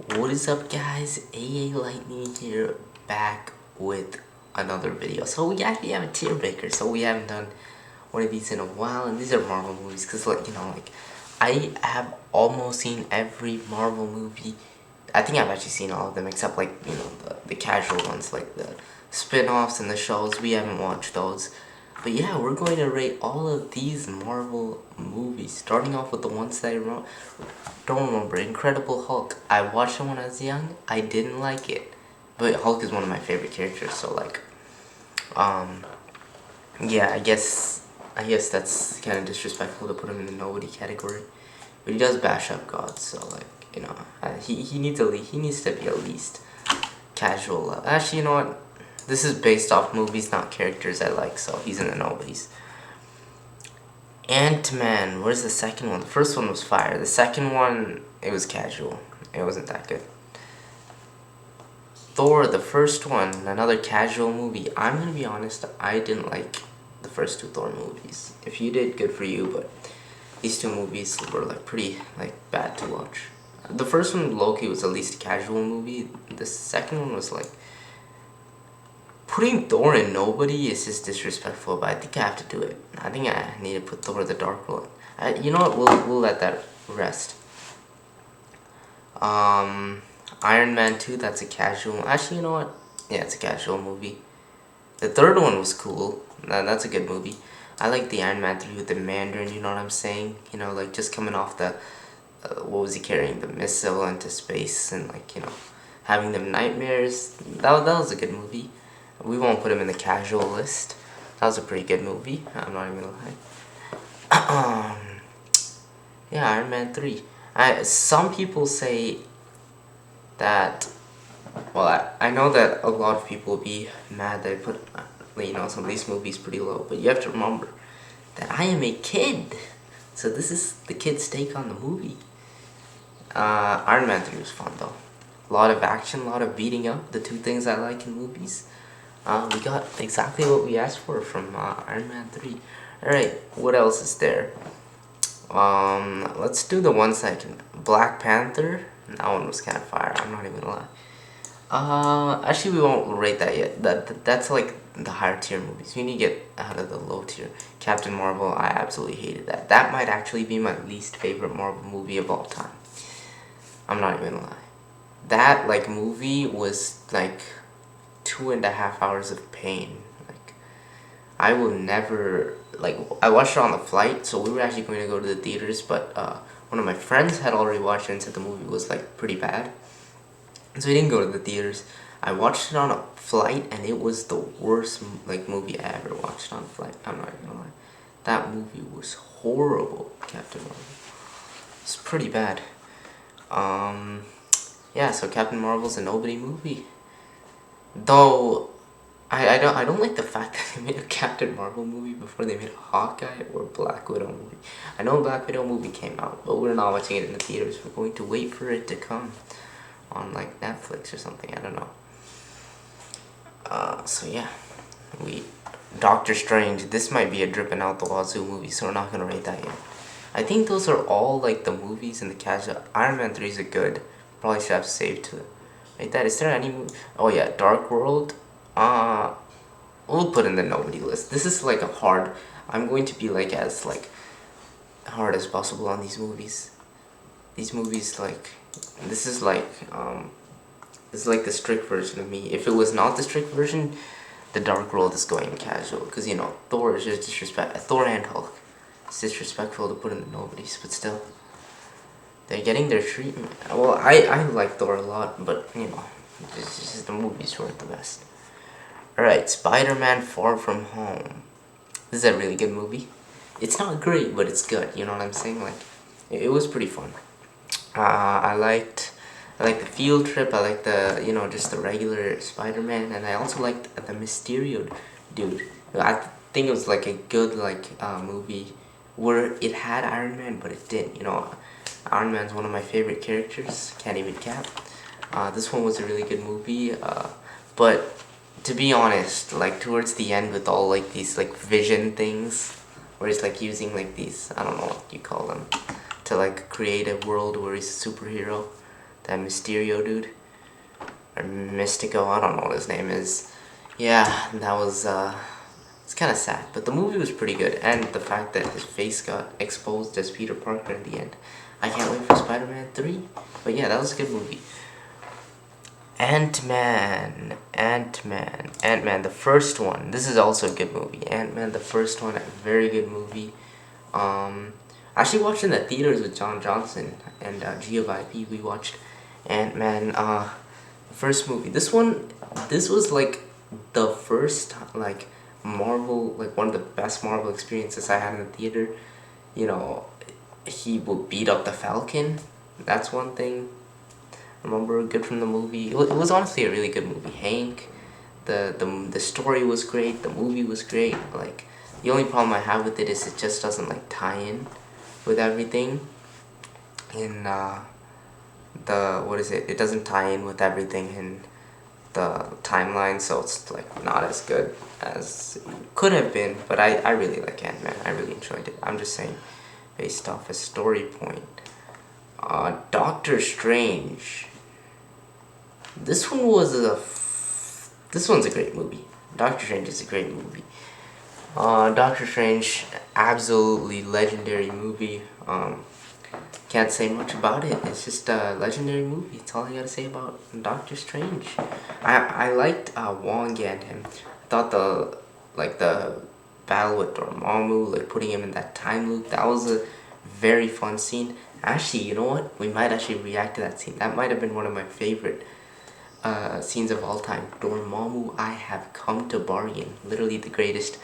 What is up, guys? AA Lightning here, back with another video. So we actually have a tier breaker, so we haven't done one of these in a while, and these are Marvel movies, because I have almost seen every Marvel movie. I think I've actually seen all of them, except the casual ones, like the spin-offs and the shows. We haven't watched those. But yeah, we're going to rate all of these Marvel movies, starting off with the ones that I don't remember. Incredible Hulk. I watched it when I was young. I didn't like it, but Hulk is one of my favorite characters. So um, yeah, I guess that's kind of disrespectful to put him in the nobody category. But he does bash up gods, so he needs to be at least casual. Actually, you know what? This is based off movies, not characters I like, so he's in the nobodies. Ant-Man, where's the second one? The first one was fire. The second one, it was casual. It wasn't that good. Thor, the first one, another casual movie. I'm gonna be honest, I didn't like the first two Thor movies. If you did, good for you, but these two movies were pretty bad to watch. The first one, Loki, was at least a casual movie. The second one was putting Thor in nobody is just disrespectful, but I think I have to do it. I think I need to put Thor the Dark World. You know what? We'll let that rest. Iron Man 2, that's a casual. Actually, you know what? Yeah, it's a casual movie. The third one was cool. That's a good movie. I like the Iron Man 3 with the Mandarin, you know what I'm saying? You know, just coming off the, what was he carrying? The missile into space and, having them nightmares. That was a good movie. We won't put him in the casual list. That was a pretty good movie. I'm not even gonna lie. Yeah, Iron Man 3. Some people say that, well, I know that a lot of people will be mad that I put, some of these movies pretty low, but you have to remember that I am a kid. So this is the kid's take on the movie. Iron Man 3 was fun, though. A lot of action, a lot of beating up, the two things I like in movies. We got exactly what we asked for from Iron Man 3. Alright, what else is there? Let's do the ones that can. Black Panther. That one was kind of fire, I'm not even gonna lie. Actually, we won't rate that yet. That's like the higher tier movies. We need to get out of the low tier. Captain Marvel, I absolutely hated that. That might actually be my least favorite Marvel movie of all time. I'm not even gonna lie. That movie was 2.5 hours of pain. I will never, I watched it on the flight, so we were actually going to go to the theaters, but one of my friends had already watched it and said the movie was pretty bad, so we didn't go to the theaters. I watched it on a flight, and it was the worst movie I ever watched on a flight. I'm not even gonna lie. That movie was horrible, Captain Marvel. It's pretty bad. Yeah, so Captain Marvel's a nobody movie. Though I don't like the fact that they made a Captain Marvel movie before they made a Hawkeye or Black Widow movie. I know a Black Widow movie came out, but we're not watching it in the theaters. We're going to wait for it to come on Netflix or something. I don't know. So yeah, Doctor Strange. This might be a dripping out the wazoo movie, so we're not gonna rate that yet. I think those are all the movies in the casual. Iron Man 3 is a good. Probably should have saved to rate that. Is there any movie? Oh yeah, Dark World. We'll put in the nobody list. This is a hard. I'm going to be as hard as possible on these movies. These movies this is this is the strict version of me. If it was not the strict version, the Dark World is going casual, because Thor is just disrespectful. Thor and Hulk. It's disrespectful to put in the nobodies, but still, they're getting their treatment. Well, I like Thor a lot, but it's just the movies weren't the best. Alright, Spider-Man Far From Home. This is a really good movie. It's not great, but it's good, you know what I'm saying? It was pretty fun. I liked the field trip, I liked the, just the regular Spider-Man, and I also liked the Mysterio dude. I think it was a good, movie where it had Iron Man, but it didn't, Iron Man's one of my favorite characters, can't even cap. This one was a really good movie, but to be honest, towards the end with all these vision things, where he's using these, I don't know what you call them, to create a world where he's a superhero. that Mysterio dude, or Mystico, I don't know what his name is. Yeah, that was, it's kind of sad, but the movie was pretty good, and the fact that his face got exposed as Peter Parker in the end. I can't wait for Spider-Man 3, but yeah, that was a good movie. Ant-Man, the first one. This is also a good movie. Ant-Man, the first one, a very good movie. I actually watched in the theaters with John Johnson and Gia VIP. We watched Ant-Man, the first movie. This was like the first like Marvel, like one of the best Marvel experiences I had in the theater. You know, he would beat up the Falcon. That's one thing. Remember, good from the movie. It was honestly a really good movie. Hank, the story was great. The movie was great. Like, the only problem I have with it is it just doesn't like tie in with everything. In the what is it? It doesn't tie in with everything in the timeline, so it's like not as good as it could have been. But I really like Ant-Man. I really enjoyed it. I'm just saying, based off a story point. Doctor Strange. This one's a great movie. Doctor Strange is a great movie. Doctor Strange, absolutely legendary movie. Can't say much about it. It's just a legendary movie. That's all I gotta say about Doctor Strange. I liked Wong and him. I thought the battle with Dormammu, like putting him in that time loop, that was a very fun scene. Actually, you know what? We might actually react to that scene. That might have been one of my favorite scenes of all time. Dormammu, I have come to bargain. Literally the greatest,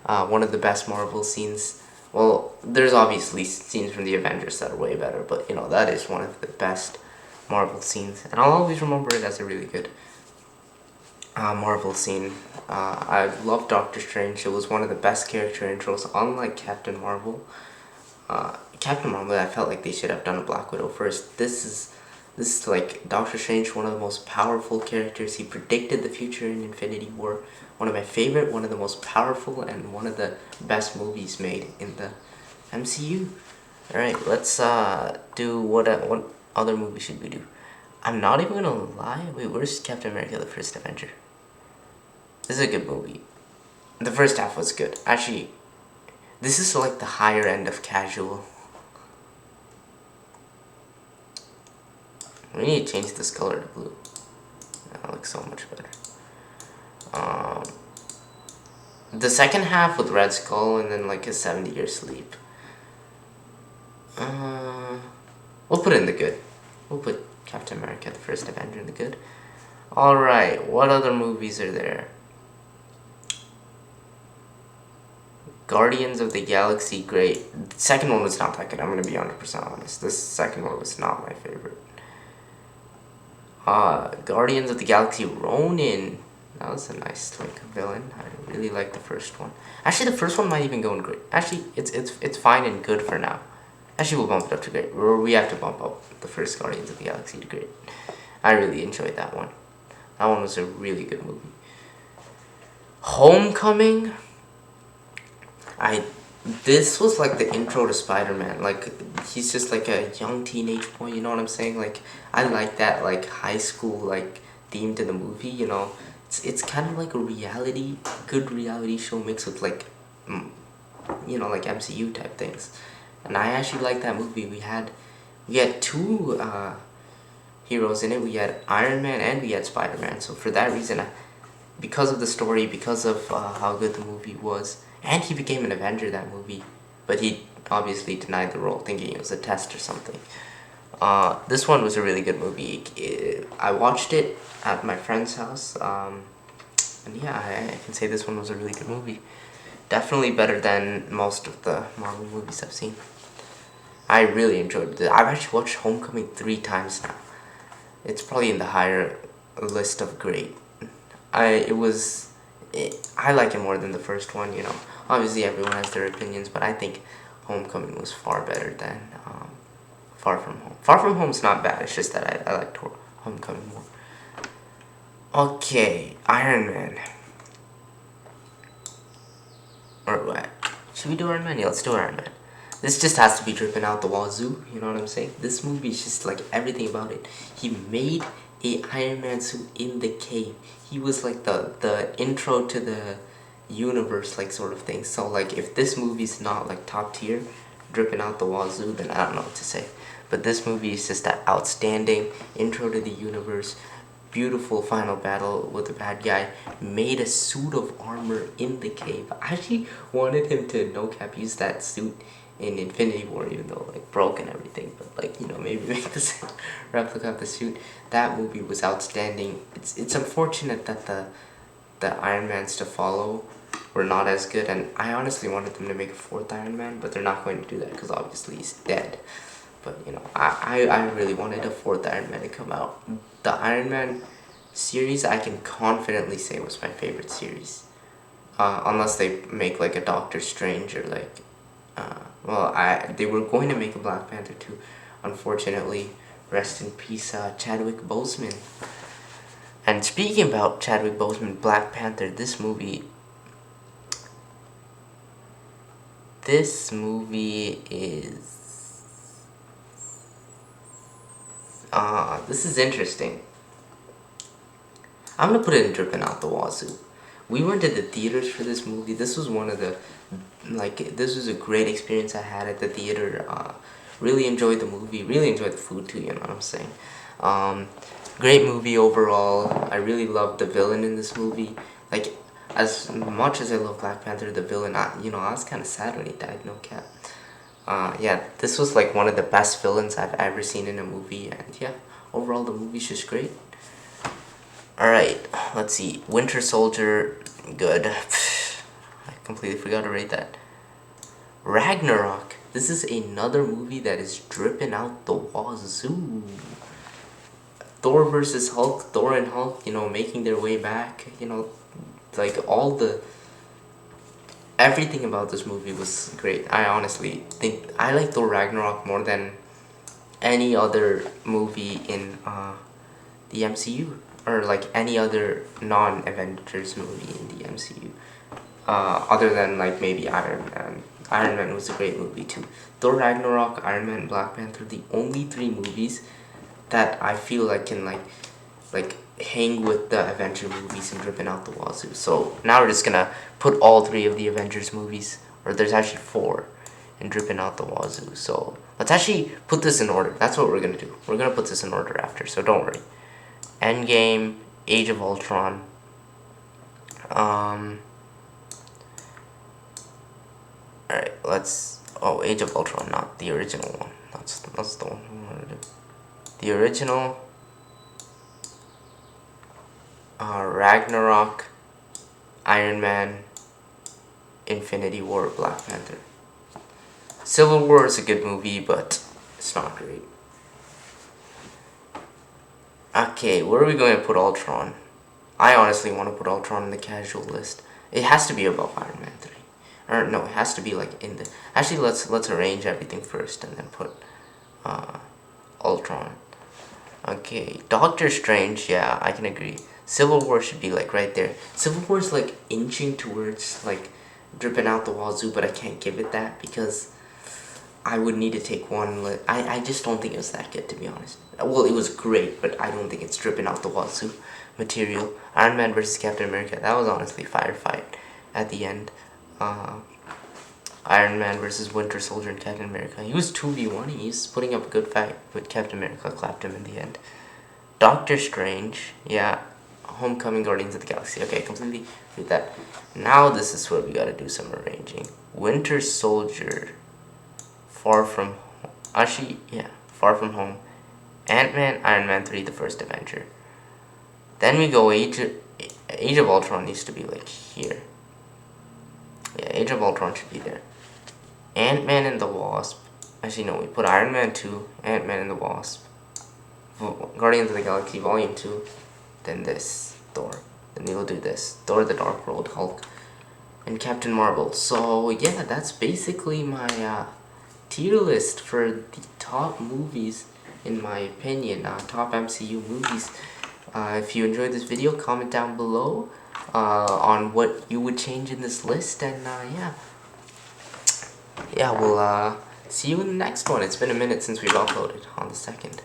one of the best Marvel scenes. Well, there's obviously scenes from the Avengers that are way better, but you know, that is one of the best Marvel scenes. And I'll always remember it as a really good Marvel scene. I love Doctor Strange. It was one of the best character intros, unlike Captain Marvel. Captain Marvel, I felt like they should have done a Black Widow first. This is like Doctor Strange, one of the most powerful characters. He predicted the future in Infinity War. One of my favorite, one of the most powerful, and one of the best movies made in the MCU. Alright, let's do what other movie should we do? I'm not even gonna lie. Wait, where's Captain America: The First Avenger? This is a good movie. The first half was good. Actually, this is like the higher end of casual. We need to change this color to blue. That looks so much better. The second half with Red Skull and then like a 70-year sleep. We'll put it in the good. We'll put Captain America: The First Avenger in the good. Alright, what other movies are there? Guardians of the Galaxy, great. The second one was not that good, I'm gonna be 100% honest. This second one was not my favorite. Guardians of the Galaxy, Ronin. That was a nice like villain. I really liked the first one. Actually, the first one might even go in great. Actually, it's fine and good for now. Actually, we'll bump it up to great. We have to bump up the first Guardians of the Galaxy to great. I really enjoyed that one. That one was a really good movie. Homecoming. This was like the intro to Spider-Man. Like, he's just like a young teenage boy, you know what I'm saying? Like, I like that like high school like theme to the movie, you know. It's kind of like a good reality show mixed with like you know, like MCU type things. And I actually like that movie. We had two heroes in it. We had Iron Man and we had Spider-Man. So for that reason, because of the story, because of how good the movie was, and he became an Avenger that movie, but he obviously denied the role, thinking it was a test or something. This one was a really good movie. I watched it at my friend's house, and yeah, I can say this one was a really good movie. Definitely better than most of the Marvel movies I've seen. I really enjoyed it. I've actually watched Homecoming 3 times now. It's probably in the higher list of great. I like it more than the first one, you know. Obviously, everyone has their opinions, but I think Homecoming was far better than Far From Home. Far From Home's not bad, it's just that I liked Homecoming more. Okay, Iron Man. Or what? Should we do Iron Man? Yeah, let's do Iron Man. This just has to be dripping out the wazoo, you know what I'm saying? This movie is just like everything about it. He made a Iron Man suit in the cave. He was like the intro to the universe, like, sort of thing. So like, if this movie's not like top tier, dripping out the wazoo, then I don't know what to say. But this movie is just that outstanding intro to the universe, beautiful final battle with the bad guy, made a suit of armor in the cave. I actually wanted him to no cap use that suit in Infinity War, even though like broke and everything, but like, you know, maybe make this replica of the suit. That movie was outstanding. It's unfortunate that the Iron Mans to follow were not as good, and I honestly wanted them to make a fourth Iron Man, but they're not going to do that because obviously he's dead. But you know, I really wanted a fourth Iron Man to come out. The Iron Man series, I can confidently say, was my favorite series. Unless they make like a Doctor Strange or like, they were going to make a Black Panther too. Unfortunately, rest in peace, Chadwick Boseman. And speaking about Chadwick Boseman, Black Panther, this movie is, this is interesting. I'm gonna put it in dripping out the wazoo. We went to the theaters for this movie. This was one of the, this was a great experience I had at the theater. Really enjoyed the movie. Really enjoyed the food too, you know what I'm saying? Great movie overall. I really loved the villain in this movie. Like, as much as I love Black Panther, the villain, I was kind of sad when he died, no cap. Yeah, this was like one of the best villains I've ever seen in a movie, and yeah, overall the movie's just great. Alright, let's see. Winter Soldier, good. I completely forgot to rate that. Ragnarok. This is another movie that is dripping out the wazoo. Thor versus Hulk, Thor and Hulk, making their way back, like everything about this movie was great. I honestly think I like Thor Ragnarok more than any other movie in the MCU, or like any other non-Avengers movie in the MCU, other than like maybe Iron Man. Iron Man was a great movie too. Thor Ragnarok, Iron Man, Black Panther, the only three movies that I feel like can like hang with the Avenger movies and dripping out the wazoo. So now we're just gonna put all three of the Avengers movies, or there's actually four, and dripping out the wazoo. So let's actually put this in order. That's what we're gonna do. We're gonna put this in order after, so don't worry. Endgame, Age of Ultron. Alright, Age of Ultron, not the original one. That's the one we want to do. The original, Ragnarok, Iron Man, Infinity War, Black Panther. Civil War is a good movie, but it's not great. Okay, where are we going to put Ultron? I honestly want to put Ultron in the casual list. It has to be above Iron Man 3. Or no, it has to be like in the... Actually, let's arrange everything first and then put Ultron. Okay, Doctor Strange, yeah, I can agree. Civil War should be like right there. Civil War is like inching towards like dripping out the wazoo, but I can't give it that because I would need to take one. I just don't think it was that good, to be honest. Well, it was great, but I don't think it's dripping out the wazoo material. Iron Man versus Captain America, that was honestly firefight at the end. Iron Man versus Winter Soldier and Captain America. He was 2v1. He was putting up a good fight, but Captain America clapped him in the end. Doctor Strange, yeah. Homecoming, Guardians of the Galaxy. Okay, completely read that. Now this is where we gotta do some arranging. Winter Soldier, Far From Home. Actually, yeah, Far From Home. Ant-Man, Iron Man 3, The First Avenger. Then we go Age of Ultron needs to be like here. Yeah, Age of Ultron should be there. Ant-Man and the Wasp. Actually, no, we put Iron Man 2, Ant-Man and the Wasp, Guardians of the Galaxy Volume 2, then this, Thor. Then we'll do this, Thor the Dark World, Hulk, and Captain Marvel. So, yeah, that's basically my tier list for the top movies, in my opinion, top MCU movies. If you enjoyed this video, comment down below on what you would change in this list, and yeah, we'll See you in the next one. It's been a minute since we've uploaded on the second.